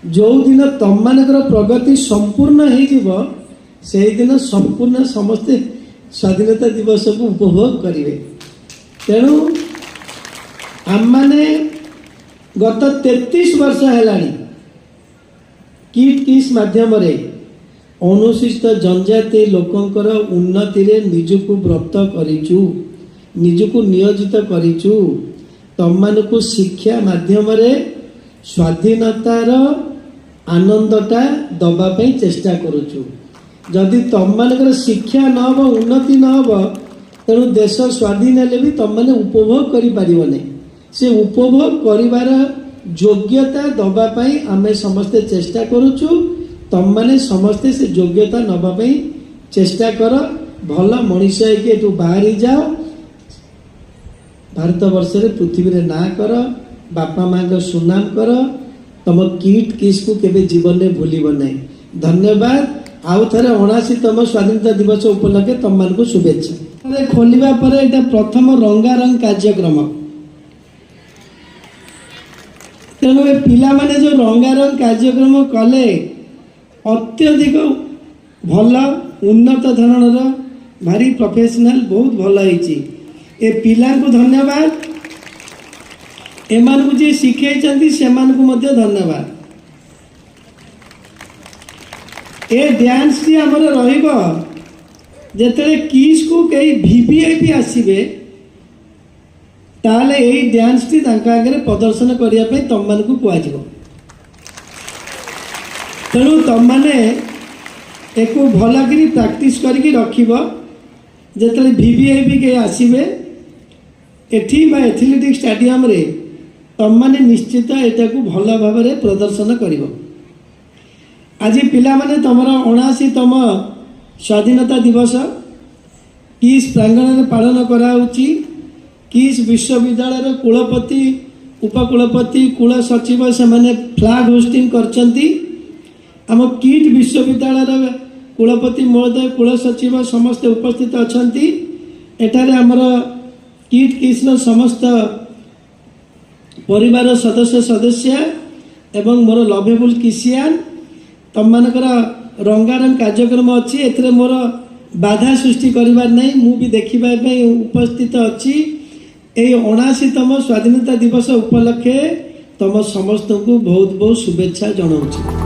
जो दिन तुम मानकर प्रगति संपूर्ण हो दिन संपूर्ण समस्ते स्वाधीनता दिवस को उपभोग करेंगे। तेणु आम मैंने गत 33 वर्ष है किट किस माध्यम अनुसूचित जनजाति लोकंकर उन्नति रे निजको व्रत करिचु, निजको नियोजित करिचु। तम मानकु शिक्षा माध्यम रे स्वाधीनतार आनंदटा दबा पे चेष्टा करुचु। जदि तम मानकर शिक्षा न हो उन्नति न हो तेणु देश स्वाधीन हेले भी तम माने उपभोग करि परिबने। से उपभोग करिवार योग्यता दबा पई आमे समस्ते चेष्टा करुचु। तम माने समस्ते से योग्यता नबा पई चेष्टा कर। भल मनीष है बाहरी जाओ, भारत वर्ष रे पृथ्वी रे ना कर, बापा माँ का सुनाम कर। तुम किट किस को केबे जीवन में भूलिब नहीं। धन्यवाद। आउ थे 79तम स्वाधीनता दिवस उपलक्षे तुम मान को शुभेच्छा। खोलिबा परे एटा प्रथम रंगारंग कार्यक्रम। तेणु पिला माने जो रंगारंग कार्यक्रम कले अत्यधिक भल उन्नत धरणर भारी प्रोफेशनल बहुत भल होइछि। ए पिला को धन्यवाद। एमान को जे शिखै से धन्यवाद। ए डांस टी आमर रहिबो जेतले किस को कई वीवीआईपी आसीबे ताले ए डांस टी तांका आगे प्रदर्शन करिया पे तम मान को कुआ जिवो। तेणु तुम मैंने एक भलकरी प्रैक्टिस करके रखिबो। जेतले वीवीआईपी के आसीबे एठी बा एथलेटिक स्टेडियम रे तुम मैंने निश्चित एटा को भल भाव में प्रदर्शन करिबो। आज पिला माने तमर 79तम स्वाधीनता दिवस किस प्रांगण में पालन कराउची। किस विश्वविद्यालय कुलपति उपकुलपति कुल सचिव से माने फ्लैग होस्टिंग करचंती। आम किट विश्वविद्यालय कुलपति महोदय कुल सचिव समस्त उपस्थित अछंती। एठारे आमर किट किस्न समस्त परिवार सदस्य सदस्य एवं मोर लभेबुल किसियान तम मानकर रंगारंग कार्यक्रम अच्छी। एथरे मोर बाधा सृष्टि करिवार नहीं। मु भी देखिबा पे उपस्थित अच्छी। ए 79तम स्वाधीनता दिवस उपलक्षे तम समस्त को बहुत बहुत शुभेच्छा जनाऊँ।